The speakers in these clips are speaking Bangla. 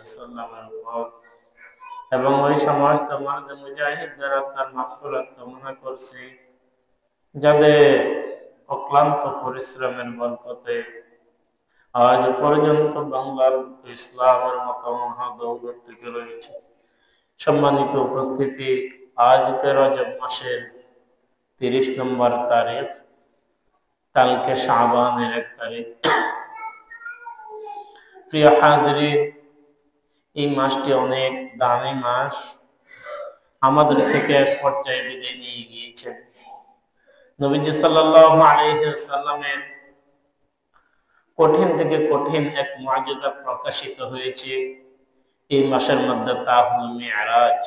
ওয়াসাল্লামের উপর এবং ওই সমস্ত মুজাহিদদের আত্মার মাগফিরাত কামনা করছি যাদের অক্লান্ত পরিশ্রমের বরকতে আজ পর্যন্ত বাংলার ইসলামের মতো মহাদৌলত টিকে রয়েছে। সম্মানিত উপস্থিতি, আজকে রজব মাসের 30 নম্বর তারিখ, কালকে শাবানের 1 তারিখ। প্রিয় হাজিরিন, এই মাসটি অনেক দামি মাস, আমাদের থেকে এক পর্যায়ে বিদায় নিয়ে গিয়েছে। নবীজি সাল্লাল্লাহু আলাইহি ওয়াসাল্লামের কঠিন থেকে কঠিন এক মুআজিজা প্রকাশিত হয়েছে এই মাসের মধ্যে, তা হলো মিরাজ।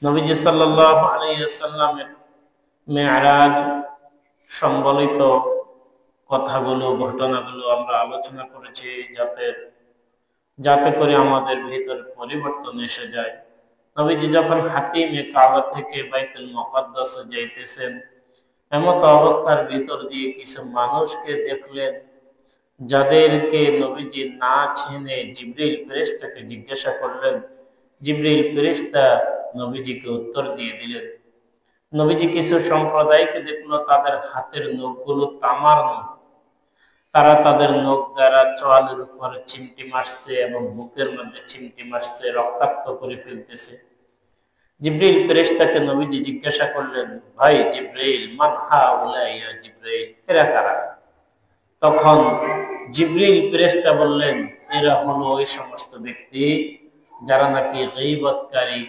নবীজি সাল্লাল্লাহু আলাইহি ওয়াসাল্লামের মিরাজ সম্বলিত কথাগুলো, ঘটনাগুলো আমরা আলোচনা করেছি যাতে করে আমাদের ভিতর পরিবর্তন এসে যায়। নবীজি যখন হাতিমে কাবা থেকে বাইতুল মুকাদ্দাসে যাইতেছেন, এমত অবস্থার ভিতর দিয়ে কিছু মানুষকে দেখলেন যাদেরকে নবীজি না চিনে জিবরিল ফেরেশতাকে জিজ্ঞাসা করলেন। জিবরিল ফেরেশতা নবীজিকে উত্তর দিয়ে দিলেন। নবীজি কিছু সম্প্রদায়কে দেখলো তাদের হাতের নখগুলো তামার নখ, তারা তাদের নখ দ্বারা চোয়ালের উপরে চিমটি মারছে এবং বুকের মধ্যে চিমটি মারছে, রক্তাক্ত করে ফেলতেছে। জিবরিল ফেরেশতাকে নবীজি জিজ্ঞাসা করলেন, ভাই জিবরিল, মান হাউলাই ইয়া জিবরিল, এরা কারা? তখন জিবরিল ফেরেশতা বললেন, এরা হলো ওই সমস্ত ব্যক্তি যারা নাকি গীবতকারী,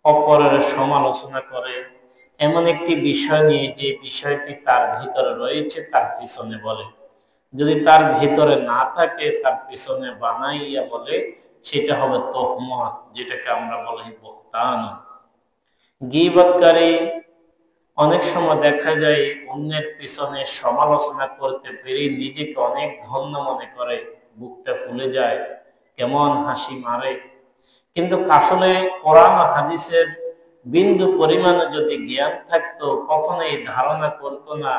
অপরের সমালোচনা করে, এমন একটি বিষয় নিয়ে যে বিষয়টি তার ভিতরে রয়েছে তার পিছনে বলে, যদি তার ভিতরে না থাকে তার পিছনে বানাইয়া বলে, সেটা হবে তহমত, যেটাকে আমরা বলি বহতান। গীবতকারী অনেক সময় দেখা যায় অন্যের পিছনে সমালোচনা করতে পেরে নিজেকে অনেক ধন্য মনে করে, বুকটা ফুলে যায়, কেমন হাসি মারে। কিন্তু আসলে কোরআন হাদিসের বিন্দু পরিমাণে যদি জ্ঞান থাকতো, কখনো এই ধারণা করতো না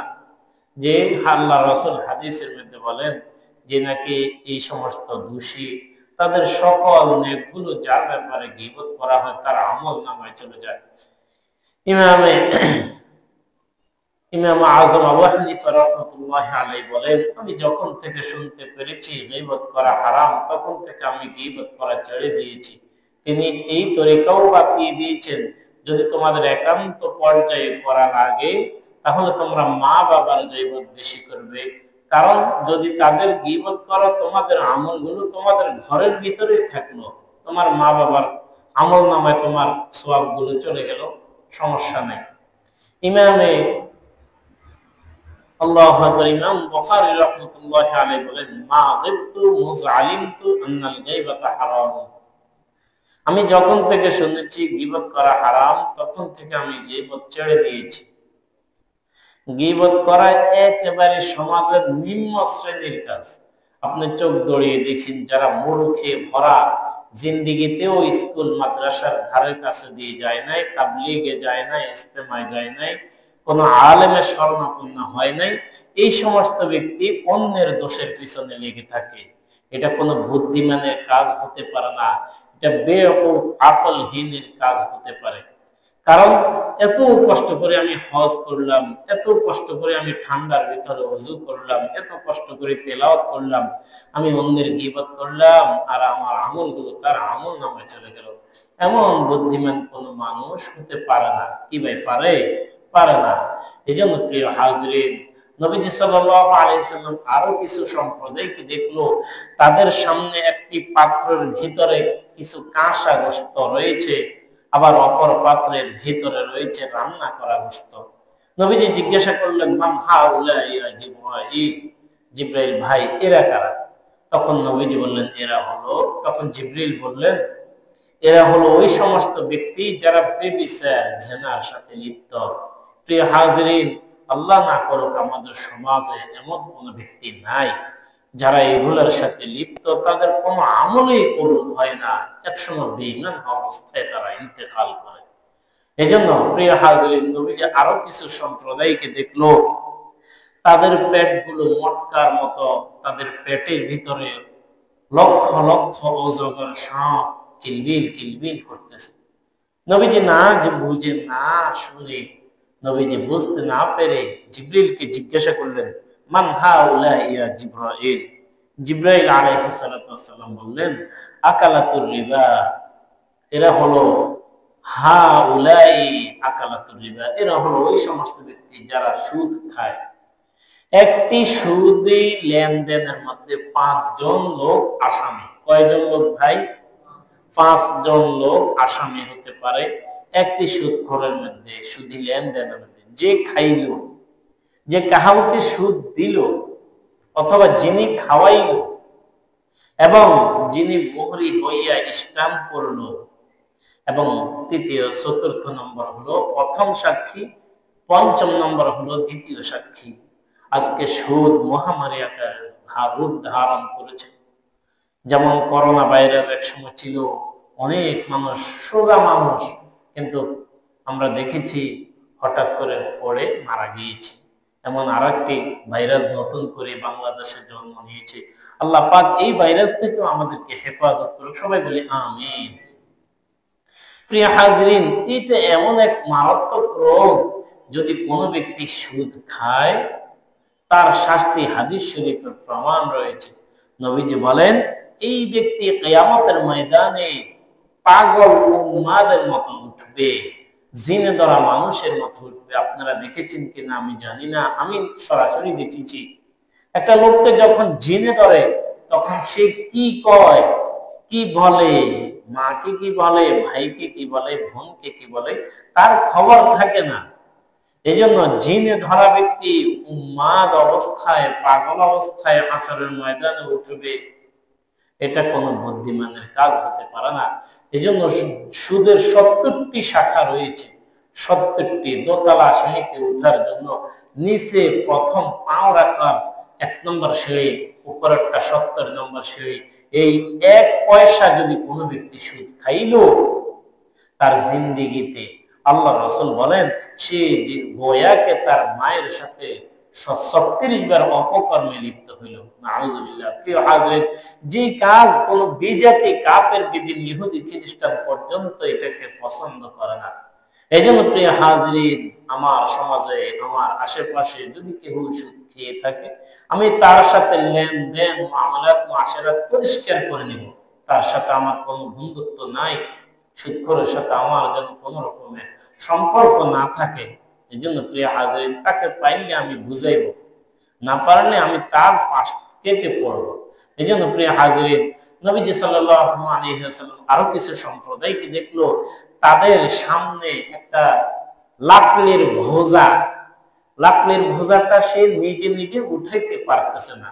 যে আল্লাহ রাসূল হাদিসের মধ্যে বলেন যে নাকি এই সমস্ত দোষী তাদের সকল নেকগুলো যার ব্যাপারে গীবত করা হয় তার আমল নামায় চলে যায়। ইমাম আযম আবু হানিফা রাহমাতুল্লাহি আলাইহি বলেন, আমি যখন থেকে শুনতে পেরেছি গীবত করা হারাম, তখন থেকে আমি গীবত করা ছেড়ে দিয়েছি। তিনি এই তরিকাও বাতিয়ে দিয়েছেন, যদি তোমাদের একান্ত পর্যায়ে করা লাগে তাহলে তোমরা মা বাবার গীবত বেশি করবে, কারণ যদি তাদের গীবত করো তোমাদের আমলগুলো তোমাদের ঘরের ভিতরেই থাকলো, তোমার মা বাবার আমল নামায় তোমার সওয়াবগুলো চলে গেল, সমস্যা নেই। ইমামে আল্লাহু আকবার, ইমাম বুখারী রাহমাতুল্লাহি আলাইহি বলেন, মা গিবতু মুযআলিমতু আন্নাল গীবাতা হারাম। আমি যখন থেকে শুনেছি গীবত করা হারাম, তখন থেকে আমি গীবত ছেড়ে দিয়েছি। গীবত করা একেবারে সমাজের নিম্ন শ্রেণীর কাজ। আপনি চোখ দড়িয়ে দেখেন, যারা মূর্খে ভরা, জিন্দিগিতেও স্কুল মাদ্রাসার ধারের কাছে দিয়ে যায় নাই, তাবলীগে যায় নাই, ইস্তেমায় যায় নাই, কোনো আলেমের শরণাপন্ন হয় নাই, এই সমস্ত ব্যক্তি অন্যের দোষের পিছনে লেগে থাকে। এটা কোনো বুদ্ধিমানের কাজ হতে পারে না, এটা বেয়াকুফ আকলহীনের কাজ হতে পারে। কারণ এত কষ্ট করে আমি হজ করলাম, এত কষ্ট করে আমি ঠান্ডার ভিতরে ওযু করলাম, এত কষ্ট করে তেলাওয়াত করলাম, আমি অন্যের গীবত করলাম আর আমার আমলগুলো তার আমল নামায় চলে গেল। এমন বুদ্ধিমান কোন মানুষ হতে পারে না। কি ভাই পারে? পারে না। এজন্য প্রিয় হাজরিন, নবীজি সাল্লাল্লাহু আলাইহি সাল্লাম আরো কিছু সম্প্রদায়কে দেখলো, তাদের সামনে একটি পাত্রের ভিতরে কিছু কাঁসা গোশত রয়েছে, আবার অপর পাত্রের ভিতরে রয়েছে রান্না করা গোশত। নবীজি জিজ্ঞাসা করলেন, মান হাউলা ইয়া জিবরাইল, জিবরাইল ভাই এরা কারা? তখন নবীজি বললেন, এরা হলো, তখন জিবরিল বললেন, এরা হলো ওই সমস্ত ব্যক্তি যারা বেবিচার জিনার সাথে লিপ্ত। প্রিয় হাজরিন, আল্লাহ না করুক আমাদের সমাজে এমন কোন ব্যক্তি নাই যারা এগুলোর সাথে লিপ্ত, তাদের কোনো আমলই কবুল হয় না, একসময় বেঈমান অবস্থায় তারা ইন্তেকাল করে। এজন্য প্রিয় হাজরিন, নবীজি আরো কিছু সম্প্রদায়কে দেখলো, তাদের পেটগুলো মটকার মতো, তাদের পেটের ভিতরে লক্ষ লক্ষ অজগর সাপ কিলবিল কিলবিল করতেছে। নবীজি না যে বুঝে না শুনে, নবীজি বুঝতে না পেরে জিবরিলকে জিজ্ঞাসা করলেন, মান হাউলা ইয়া জিবরাইল। জিবরাইল আলাইহিস সালাতু ওয়াস সালাম বললেন, আকালাতুর রিবা, এরা হলো হাউলাই আকালাতুর রিবা, এরা হলো ওই সমস্ত ব্যক্তি যারা সুদ খায়। একটি সুদী লেনদেনের মধ্যে 5 জন লোক আসামি। কয়জন লোক ভাই? 5 জন লোক আসামি হতে পারে একটি সুদখোরের মধ্যে, সুদী লেনদেনের মধ্যে। যে খাইলো, যে কাহাকে সুদ দিল, অথবা যিনি খাওয়াইল, এবং যিনি মোহরি হইয়া স্ট্যাম্প করলো, এবং তৃতীয় চতুর্থ নম্বর হলো প্রথম সাক্ষী, পঞ্চম নম্বর হলো দ্বিতীয় সাক্ষী। আজকে সুদ মহামারী আকার রূপ ধারণ করেছে। যেমন করোনা ভাইরাস এক সময় ছিল, অনেক মানুষ, সোজা মানুষ, কিন্তু আমরা দেখেছি হঠাৎ করে পড়ে মারা গিয়েছে। এমন আরেকটি ভাইরাস নতুন করে বাংলাদেশে জন্ম নিয়েছে। আল্লাহ পাক এই ভাইরাস থেকেও আমাদেরকে হেফাজত করুক, সবাই বলি আমিন। প্রিয় হাজরিন, এটা এমন এক মারাত্মক রোগ, যদি কোনো ব্যক্তি সুদ খায় তার শাস্তি হাদিস শরীফের প্রমাণ রয়েছে। নবীজি বলেন, এই ব্যক্তি কিয়ামতের ময়দানে পাগল উম্মাদের মতো উঠবে, জিনে ধরা মানুষের মতো উঠবে। আপনারা দেখেছেন কিনা আমি জানি না, আমি সরাসরি দেখেছি। একটা লোককে যখন জিনে ধরে তখন সে কি কয়, কি বলে, মাকে কি বলে, ভাইকে কি বলে, বোনকে কি বলে, তার খবর থাকে না। এই জন্য জিনে ধরা ব্যক্তি উন্মাদ অবস্থায়, পাগল অবস্থায় হাসরের ময়দানে উঠবে, এটা কোনো বুদ্ধিমানের কাজ হতে পারে না। এই জন্য সুদের 70টি শাখা রয়েছে। 70টি দোতলা সিঁড়িতে উঠার জন্য নিচে প্রথম পাও রাখার 1 নম্বর সিঁড়ি, উপরেরটা 70 নম্বর সিঁড়ি। এই 1 পয়সা যদি কোনো ব্যক্তি সুদ খাইলো, তার জিন্দিগিতে আল্লাহ রাসূল বলেন সে যে গোয়াকে তার মায়ের সাথে 36 বার অপকর্মে লিপ্ত হইল। নাউযুবিল্লাহ। প্রিয় হাজরিন, যে কাজ কোন বিজাতি কাফের, বিদিন ইহুদি খ্রিস্টান পর্যন্ত এটাকে পছন্দ করে না। এই জন্য প্রিয় হাজরিন, আমার সমাজে, আমার আশেপাশে যদি কেউ সুদ খেয়ে থাকে, আমি তার সাথে লেনদেন, মামলাত, মুআশারাত পরিষ্কার করে নিব। তার সাথে আমার কোনো বন্ধুত্ব নাই, সুদখোরের সাথে আমার যেন কোনো রকমের সম্পর্ক না থাকে। এই জন্য প্রিয় হাজরিন, তাকে পাইলে আমি বুঝাইব, না পারলে আমি তার পাশ কেটে পড়বো। এই জন্য প্রিয় হাজরিন, নবীজি সাল্লাল্লাহু আলাইহি ওয়াসাল্লাম আরো কিছু সম্প্রদায়কে দেখলো, তাদের সামনে একটা লাকড়ির ভোজা, লাকড়ির ভোজাটা সে নিজে নিজে উঠাইতে পারতেছে না,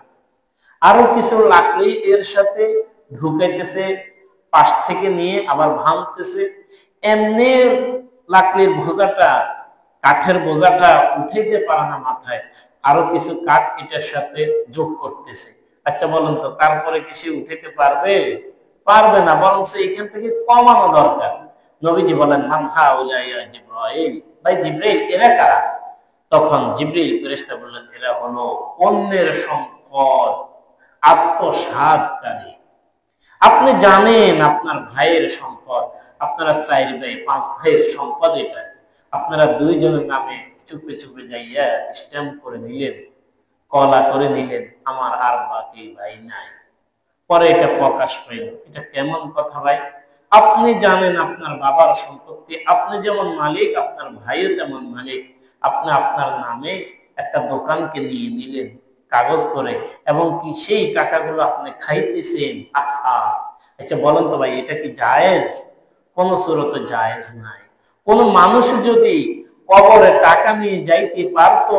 আরো কিছু লাকড়ি এর সাথে ঢুকাইতেছে, পাশ থেকে নিয়ে আবার ভাঙতেছে। এমনি লাকড়ির বোঝাটা, কাঠের বোঝাটা উঠাইতে পারে না মাথায়, আরো কিছু কাঠ এটার সাথে যোগ করতেছে। আচ্ছা বলুন তো, তারপরে কি সে উঠাইতে পারবে? পারবে না, বরং সে এখান থেকে কমানো দরকার। নবীজি বলেন, মান হাউলা ইয়া জিবরাইল, ভাই জিবরাইল, এরা কারা? তখন জিবরিল ফেরেশতা বললেন, এরা হলো অন্যের সম্পদ আত্মসাৎকারী। আপনি জানেন আপনার ভাইয়ের সম্পদ, আপনারা 4 ভাই 5 ভাইয়ের সম্পদ এটা, আপনারা 2 জনের নামে চুপে চুপে যাইয়া স্ট্যাম্প করে নিলেন, কলা করে নিলেন, আমার আর বাকি ভাই নাই। পরে এটা প্রকাশ পাইল। এটা কেমন কথা ভাই? আপনি জানেন আপনার বাবার সম্পত্তি, আপনি যেমন মালিক, আপনার ভাইও তেমন মালিক। আপনি আপনার নামে একটা দোকানকে নিয়ে নিলেন কাগজ করে, এবং কি সেই টাকাগুলো আপনি খাইতেছেন। আহা, আচ্ছা বলেন তো ভাই, এটা কি জায়েজ? কোন সুরতে জায়েজ নাই। কোন মানুষ যদি কবরে টাকা নিয়ে যাইতে পারতো,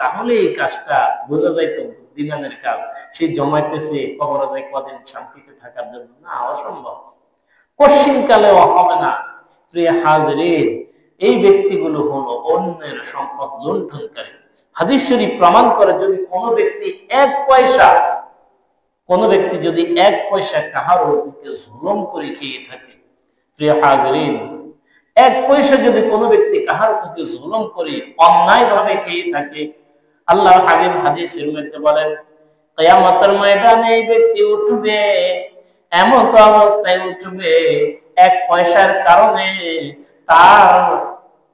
তাহলে এই কাজটা বোঝা যাইতো বুদ্ধিমানের কাজ। সে জমাইতেছে কবরে যাই কদিন শান্তিতে থাকার জন্য, না, অসম্ভব, কশিন কালেও হবে না। প্রিয় হাজরিন, এই ব্যক্তিগুলো হলো অন্যের সম্পদ লুণ্ঠনকারী। হাদিস শরীফ প্রমাণ করে, যদি কোনো ব্যক্তি 1 পয়সা, কোনো ব্যক্তি যদি 1 পয়সা কাহারও দিকে জুলুম করে খেয়ে থাকে, প্রিয় হাজরিন, 1 পয়সা যদি কোনো ব্যক্তি কাহারও দিকে জুলুম করে অন্যায় ভাবে খেয়ে থাকে, আল্লাহ হাবিব হাদিসের মধ্যে বলেন, কিয়ামতের ময়দানে এই ব্যক্তি উঠবে, এমন তো অবস্থায় উঠবে এক পয়সার কারণে তার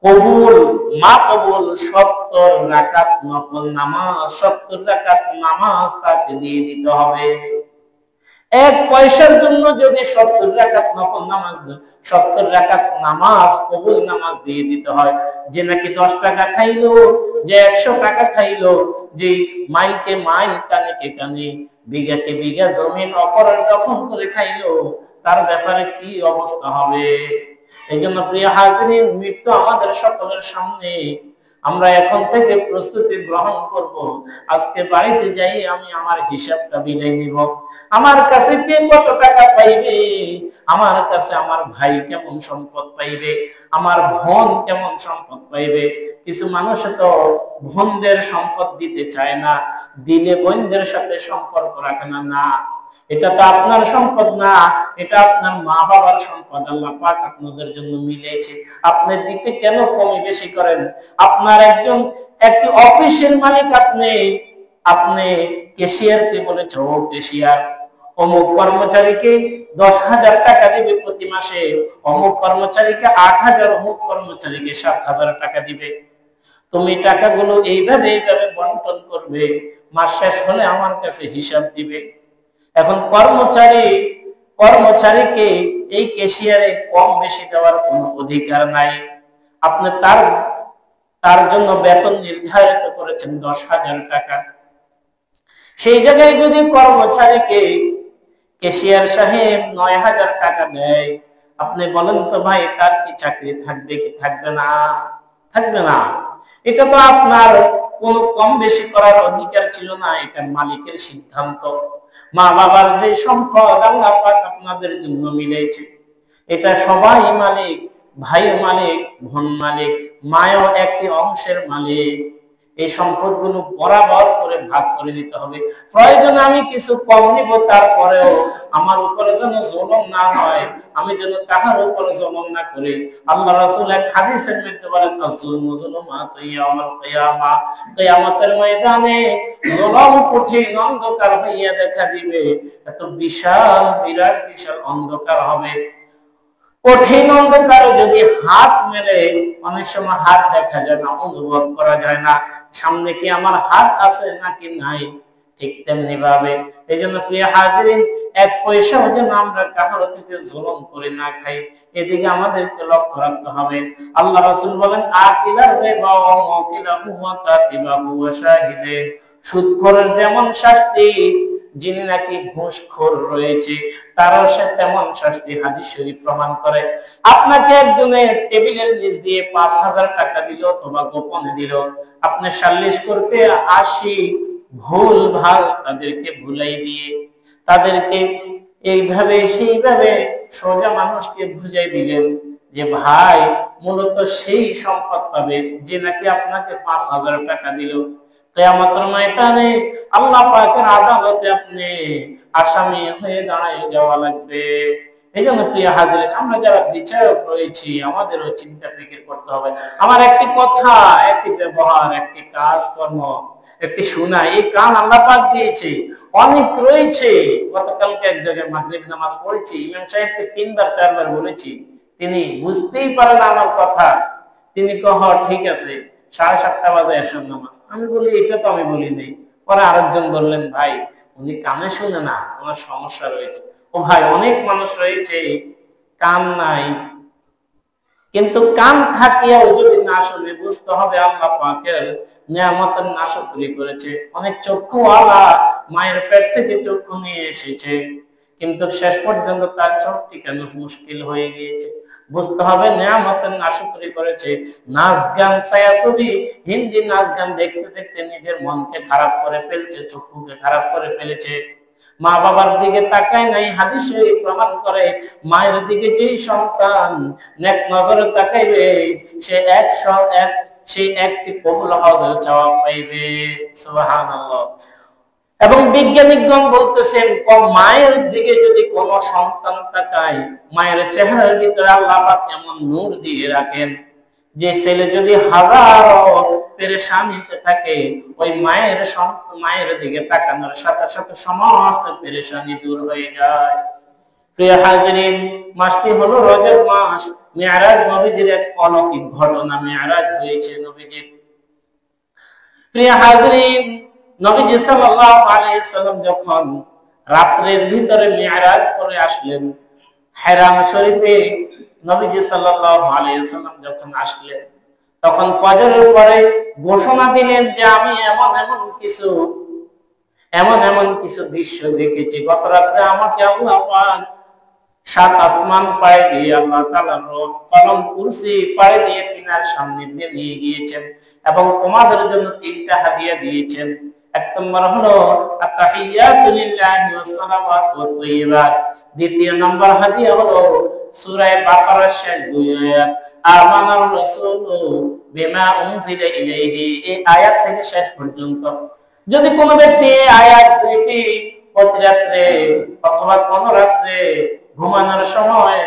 কবুল মাকবুল 70 রাকাত নফল নামাজ, 70 রাকাত নামাজ তাকে দিয়ে দিতে হবে। এক পয়সার জন্য যদি 70 রাকাত নফল নামাজ, 70 রাকাত নামাজ কবুল নামাজ দিয়ে দিতে হয়, যে নাকি 10 টাকা খাইলো, যে 100 টাকা খাইলো, যে মাইলকে মাইল কানেকে কানে বিঘাকে বিঘা জমিন অপরের দখল করে খাইলো, তার ব্যাপারে কি অবস্থা হবে? এই জন্য প্রিয় হাজিরিন, মৃত্যু আমাদের সকলের সামনে। আমরা এখন থেকে প্রস্তুতি গ্রহণ করব। আজকে বাড়িতে যাই আমি আমার হিসাবটা বিলাই নিব। আমার কাছে কে কত টাকা পাইবে, আমার কাছে আমার ভাই কেমন সম্পদ পাইবে, আমার বোন কেমন সম্পদ পাইবে। কিছু মানুষ তো বোনদের সম্পদ দিতে চায় না, দিলে বোনদের সাথে সম্পর্ক রাখে না। না, এটা তো আপনার সম্পদ না, এটা আপনার মা বাবার সম্পদ। আল্লাহ পাক আপনাদের জন্য মিলেছে, আপনি দিতে কেন কমই বেশি করেন? আপনার একটি অফিসের মালিক, আপনি ক্যাশিয়ারকে বলেছে, ও ক্যাশিয়ার, অমুক কর্মচারীকে 10,000 টাকা দিবে প্রতি মাসে, অমুক কর্মচারীকে 8,000, অমুক কর্মচারীকে 7,000 টাকা দিবে। তুমি টাকাগুলো এইভাবে বন্টন করবে, মাস শেষ হলে আমার কাছে হিসাব দিবে। এখন কর্মচারীকে এই ক্যাশিয়ারে কম বেশি দেওয়ার কোনো অধিকার নাই। আপনি তার জন্য বেতন নির্ধারিত করেছেন 10,000 টাকা। সেই জায়গায় যদি কর্মচারীকে ক্যাশিয়ার সাহেব 9,000 টাকা দেয়, আপনি বলেন তো ভাই, তার কি চাকরি থাকবে কি থাকবে না? থাকবে না। এটা তো আপনার কোন কম বেশি করার অধিকার ছিল না, এটা মালিকের সিদ্ধান্ত। মা বাবার যে সম্পদ আল্লাহ পাক আপনাদের জন্য মিলেছে, এটা সবাই মালিক, ভাই মালিক, বোন মালিক, মায়ও একটি অংশের মালিক। এই সম্পদগুলো বরাবর করে ভাগ করে দিতে হবে। প্রয়োজন আমি কিছু কম নিব, তারপরেও আমার উপরে যেন জুলুম না হয়, আমি যেন কাহার উপরে জুলুম না করি। আল্লাহ রাসূল এক হাদিসের মধ্যে বলেন, আয-যুলমু যুলুমাতুন ইয়াউমাল কিয়ামা, কিয়ামতের ময়দানে জুলুম কঠিন অন্ধকার হইয়া দেখা দিবে। এত বিরাট বিশাল অন্ধকার হবে। কঠিন অন্ধকারে যদি হাত মেলে, অনেক সময় হাত দেখা যায় না, অনুভব করা যায় না সামনে কি আমার হাত আছে নাকি নাই। ঠিক তেমনি ভাবে এই জন্য প্রিয় হাজিরিন, এক পয়সাও যেন আমরা কাহার থেকে জুলুম করে না খাই, এদিকে আমাদেরকে লক্ষ্য রাখতে হবে। আল্লাহ রাসূল বলেন, আকিলার রিবা ওয়া মুকিলাহু ওয়া কাতিবাহু ওয়া শাহিদে। সুদখোরের যেমন শাস্তি, যিনি নাকি ঘুষখোর রয়েছে তারও সে তেমন শাস্তি। হাদিস শরীফ প্রমাণ করে। আপনাকে একজনের টেবিলের নিচ দিয়ে 5,000 টাকা দিল অথবা গোপনে দিল, আপনি সালিশ করতে আসি ভুল ভাল তাদেরকে ভুলাই দিয়ে, তাদেরকে এইভাবে সেইভাবে সোজা মানুষকে বুঝাই দিলেন যে ভাই মূলত সেই সম্পদ পাবে যে নাকি আপনাকে 5,000 টাকা দিল। কিয়ামতের ময়দানে আল্লাহ পাকের আদালতে আপনি আসামি হয়ে দাঁড়ায় যাওয়া লাগবে। এই জন্য প্রিয় হাজিরিন, আমরা যারা বিচারক রয়েছি আমাদেরও চিন্তা ফিকির করতে হবে। আমার একটি কথা, একটি ব্যবহার, একটি কাজ কর্ম, একটি শোনা, এই কান আল্লাহ পাক দিয়েছে, অনেক রয়েছে। গতকালকে এক জায়গায় মাগরিব নামাজ পড়েছি, ইমাম সাহেবকে 3বার 4বার বলেছি, তিনি বুঝতেই পারেন আমার কথা। তিনি কহ ঠিক আছে, 7:30 বাজে এসব নামাজ। আমি বলি এটা তো আমি বলি নাই। পরে আরেকজন বললেন, ভাই উনি কানে শুনে না, ওনার সমস্যা রয়েছে। ও ভাই, অনেক মানুষ রয়েছে কান নাই, কিন্তু কান থাকিয়াও যদি না শুনে, বুঝতে হবে আল্লাহ পাকের নিয়ামতের নাশকরি করেছে। অনেক চক্ষুওয়ালা মায়ের পেট থেকে চক্ষু নিয়ে এসেছে, কিন্তু শেষ পর্যন্ত তার চোখ টিকানো মুশকিল হয়ে গিয়েছে। বুঝতে হবে নিয়ামতের নাশকরি করেছে। নাচ গান, ছায়াছবি, হিন্দি নাচ গান দেখতে দেখতে নিজের মনকে খারাপ করে ফেলছে, চক্ষুকে খারাপ করে ফেলেছে। মা বাবার দিকে তাকায় নাই। হাদিস শরীফ প্রমাণ করে, মায়ের দিকে যেই সন্তান নেক নজরে তাকাইবে সে একটি কবুল হজের সওয়াব পাইবে। সুবহানাল্লাহ। এবং বিজ্ঞানীগণ বলতেছেন, মায়ের দিকে যদি কোনো সন্তান তাকায়, মায়ের চেহারার ভিতরে আল্লাহ পাক এমন নূর দিয়ে রাখেন যে ছেলে যদি হাজারো পেরেশানিতে থাকে, ওই মায়ের দিকে তাকানোর সাথে সাথে সমস্ত পেরেশানি দূর হয়ে যায়। প্রিয় হাজিরিন, মাসটি হলো রজব মাস। মেরাজ নবীজির এক অলৌকিক ঘটনা, মেরাজ হয়েছে নবীজির। প্রিয় হাজিরিন, নবীজি সাল্লাল্লাহু আলাইহি সাল্লাম যখন রাত্রের ভিতরে মেরাজ করে আসলেন হেরাম শরীফে, নবীজি সাল্লাল্লাহু আলাইহি সাল্লাম যখন আসলেন তখন ফজরের পরে ঘোষণা দিলেন যে আমি এমন কিছু দৃশ্য দেখেছি। গত রাতে আমাকে আল্লাহ পাক 7 আসমান পাড়ি দিয়ে আল্লাহ তাআলার রূহ কলম কুরসি পাড়ি দিয়ে তিনার সান্নিধ্যে নিয়ে গিয়েছেন এবং তোমাদের জন্য 3টা হাদিয়া দিয়েছেন। এক নম্বর হলো আত-তাহিয়াতু লিল্লাহি ওয়াস সালাওয়াতু ওয়াত তাইয়্যিবাত। দ্বিতীয় নম্বর হাদিয়া হলো সূরা বাকারার শেষ 2 আয়াত, আমানার রাসূলু বিমা উনজিলা ইলাইহি, এই আয়াত থেকে শেষ পর্যন্ত। যদি কোনো ব্যক্তি এই আয়াত দুইটি প্রতি রাত্রে অথবা কোন রাত্রে ঘুমানোর সময়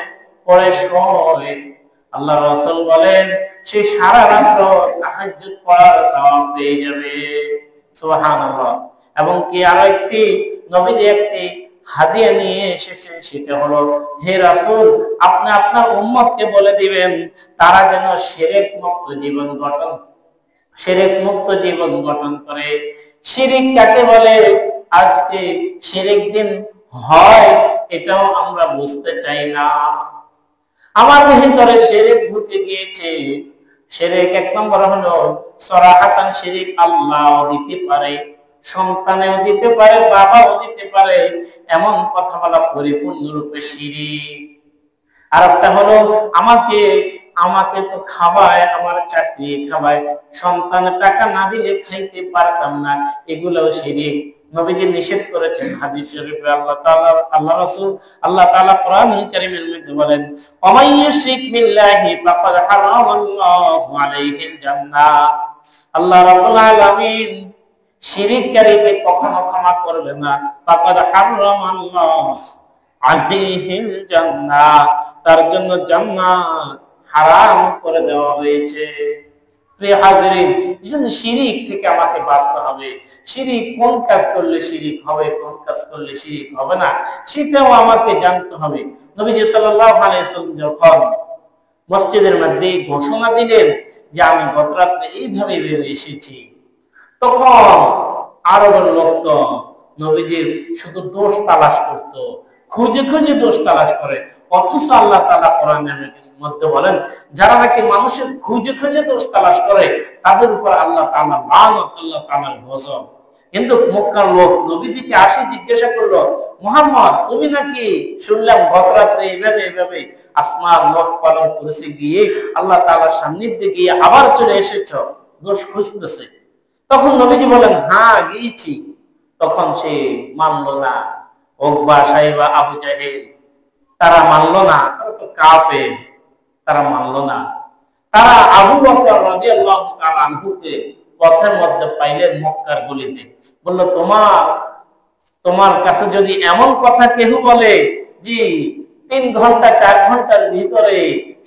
পড়ে শোয়, আল্লাহ রাসূল বলেন সে সারা রাত তাহাজ্জুদ পড়ার সওয়াব পেয়ে যাবে। সুবহানাল্লাহ। এবং কি আরো একটি নবীজি একটি হাদিয়া নিয়ে এসেছেন, সেটা হলো হে রাসূল, আপনি আপনার উম্মতকে বলে দিবেন তারা যেন শিরক মুক্ত জীবন গঠন করে। শিরিক কাকে বলে? আজকে শিরিক দিন হয় এটাও আমরা বুঝতে চাই না। আমার ভিতরে শিরিক ঢুকে গিয়েছে। শিরিক এক নম্বর হলো সরাহাতান শিরিক, আল্লাহও দিতে পারে, সন্তানেও দিতে পারে, বাবাও দিতে পারে, এমন কথা বলা পরিপূর্ণরূপে শিরিক। আর একটা হলো আমাকে তো খাওয়ায়, আমার চাকরি খাওয়ায়, সন্তান টাকা না দিলে খাইতে পারতাম না, এগুলোও শিরিক। নবীজি নিষেধ করেছেন হাদিস শরীফে। আল্লাহ তাআলা কোরআনুল কারীমের মধ্যে বলেন, ওয়ামান ইউশরিক বিল্লাহি ফাকাদ হারামাল্লাহু আলাইহিল জান্নাহ। আল্লাহ রাব্বুল আলামিন শিরিককারীকে কখনো ক্ষমা করবে না। ফাকাদ হারামাল্লাহু আলাইহিল জান্নাহ, তার জন্য জান্নাত হারাম করে দেওয়া হয়েছে। প্রিয় হাজিরিন, এইজন্য শিরিক থেকে আমাকে বাঁচতে হবে। শিরিক কোন কাজ করলে শিরিক হবে, কোন কাজ করলে শিরিক হবে না, সেটাও আমাকে জানতে হবে। নবীজি সাল্লাল্লাহু আলাইহি ওয়াসাল্লাম যখন মসজিদের মধ্যে ঘোষণা দিলেন যে আমি গত রাতে এইভাবে বের এসেছি, তখন আরবের লোক নবীজির শুধু দোষ তালাশ করত, খুঁজে খুঁজে দোষ তালাশ করে। অথচ আল্লাহ তাআলা কোরআনের মধ্যে বলেন যারা নাকি মানুষের খুঁজে খুঁজে দোষ তালাশ করে তাদের উপর আল্লাহ তাআলা লানত, আল্লাহ তাআলার গজব। কিন্তু মক্কার লোক নবীজিকে আসি জিজ্ঞাসা করলো, মুহাম্মদ তুমি নাকি শুনলাম গত রাতে এইভাবে আসমান লোক কলম কুরসি গিয়ে আল্লাহ তাআলার সান্নিধ্যে গিয়ে আবার চলে এসেছো, দোষ খুঁজতেছে। তখন নবীজি বলেন হ্যাঁ গিয়েছি। তখন সে মানলো না। উকবা, সাইবা, আবু জাহেল তারা মানলো না, তারা তো কাফের, তারা মানলো না। তারা আবু বকর রাদিয়াল্লাহু তাআলা আনহুকে পথের মধ্যে পাইলেন মক্কার গলিতে, বলল তোমার কাছে যদি এমন কথা কেউ বলে যে 3 ঘন্টা 4 ঘন্টার ভিতরে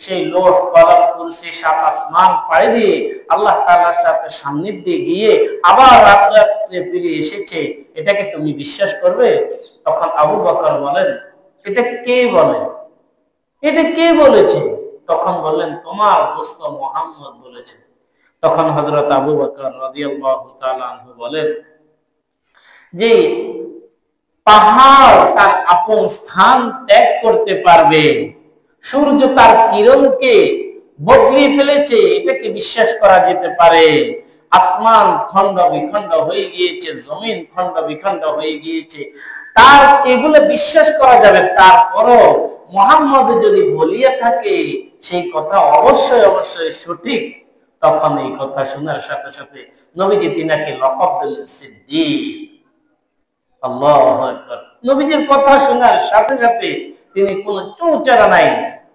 সেই লোহ কলম কুরসি 7 আসমান পাড়ি দিয়ে আল্লাহ তাআলার সাথে সান্নিধ্যে গিয়ে আবার রাত্রে ফিরে এসেছে, এটাকে তুমি বিশ্বাস করবে? তখন আবু বকর বলেন এটা কে বলে, এটা কে বলেছে? তখন বললেন তোমার দোস্ত মুহাম্মদ বলেছে। তখন হযরত আবু বকর রাদিয়াল্লাহু তাআলা আনহু বলেন যে পাহাড় তার আপন স্থান ত্যাগ করতে পারবে, সূর্য তার কিরণকে বদলিয়ে ফেলেছে, এটাকে বিশ্বাস করা যেতে পারে। আসমান খণ্ড বিখণ্ড হয়ে গিয়েছে, জমিন খণ্ড বিখণ্ড হয়ে গিয়েছে, তার এগুলো বিশ্বাস করা যাবে। তারপরও মুহাম্মদ যদি বলিয়া থাকে সেই কথা অবশ্যই সঠিক। তখন এই কথা শোনার সাথে সাথে নবীজি তিনাকে লকব দিলেন সিদ্দিক। আল্লাহু আকবার। নবীজির কথা শোনার সাথে সাথে তিনি কোনো চৌচারা নাই,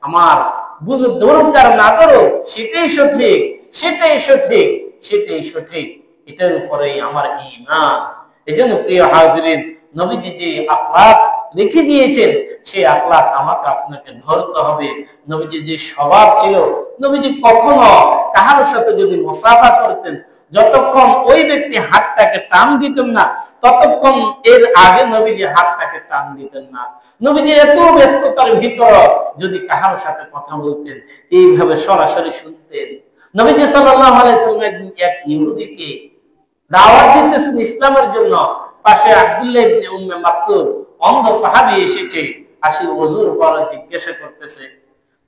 আমার বুঝ ধরুক আর না ধরুক সেটাই সঠিক, সেটাই সঠিক, সেটাই সঠিক, এটার উপরেই আমার ঈমান। এজন্য প্রিয় হাজিরিন, নবীজি যে আখলাক রেখে দিয়েছেন, সেই আখলাক আমাকে আপনাকে ধরতে হবে। নবীজি যে স্বভাব ছিল, নবীজি কখনো কাহার সাথে যদি মুসাফা করতেন, যতক্ষণ ওই ব্যক্তি হাতটাকে টান দিতেন না, ততক্ষণ এর আগে নবীজি হাতটাকে টান দিতেন না। নবীজির এত ব্যস্ততার ভিতর যদি কাহার সাথে কথা বলতেন, এইভাবে সরাসরি শুনতেন। নবীজি সাল্লাল্লাহু আলাইহি সাল্লাম একদিন এক ইহুদিকে দাওয়াত দিতেছেন ইসলামের জন্য। পাশে আব্দুল্লাহ ইবনে উম্মে মাকতুম অন্ধ সাহাবী এসেছে, আসি ওযুর পর জিজ্ঞাসা করতেছে।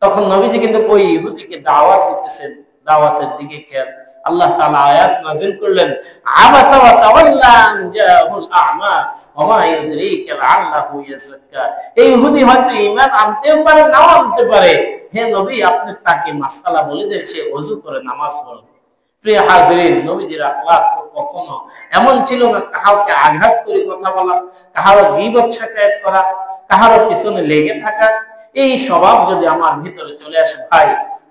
তখন নবীজি কিন্তু ওই ইহুদিকে দাওয়াত দিতেছেন। দাওয়াতের দিকে খেয়াল, আল্লাহ তাআলা আয়াত নাযিল করলেন, আবাসা ওয়া তাওয়াল্লা আন জাহুল আ'মা ওয়া মা ইউদরিকা লাআল্লাহু ইয়াযাক্কা। এই ইহুদি হয়তো ঈমান আনতেও পারে, নাও আনতে পারে। হে নবী, আপনি তাকে মাসআলা বলে দেন, সে ওযু করে নামাজ পড়ে। প্রিয় হাজিরিন, নবীজির আখলাক কখনো এমন ছিল না কাউকে আঘাত করে কথা বলা, কাহারও গীবত শিকায়ত করা, কাহারও পিছনে লেগে থাকা। এই স্বভাব যদি আমার ভিতরে চলে আসে, ভাই,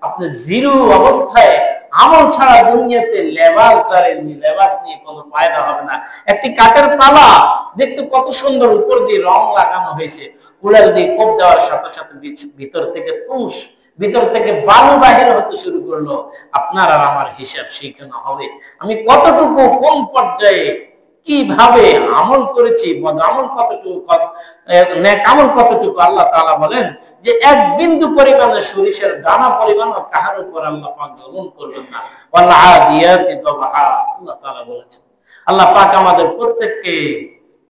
আপনি জিরো অবস্থায় আমল ছাড়া দুনিয়াতে লেবাস নিয়ে কোনো ফায়দা হবে না। একটি কাঠের পালা দেখতে কত সুন্দর, উপর দিয়ে রং লাগানো হয়েছে, উড়াল দিয়ে কোপ দেওয়ার সাথে সাথে ভিতর থেকে তুষ, ভিতর থেকে বালু বাহির হতে শুরু করলো। আপনার আর আমার হিসাব সেইখানে হবে, আমি কতটুকু কোন পর্যায়ে কিভাবে আমল করেছি, বদআমল কতটুকু, নেক আমল কতটুকু। আল্লাহ তাআলা বলেন যে এক বিন্দু পরিমাণে সরিষার দানা পরিমাণ কাহার উপর আল্লাহ পাক জুলুম করবেন না। ওয়াল আদিয়াতি দবহা, আল্লাহ তাআলা বলেছেন। আল্লাহ পাক আমাদের প্রত্যেককে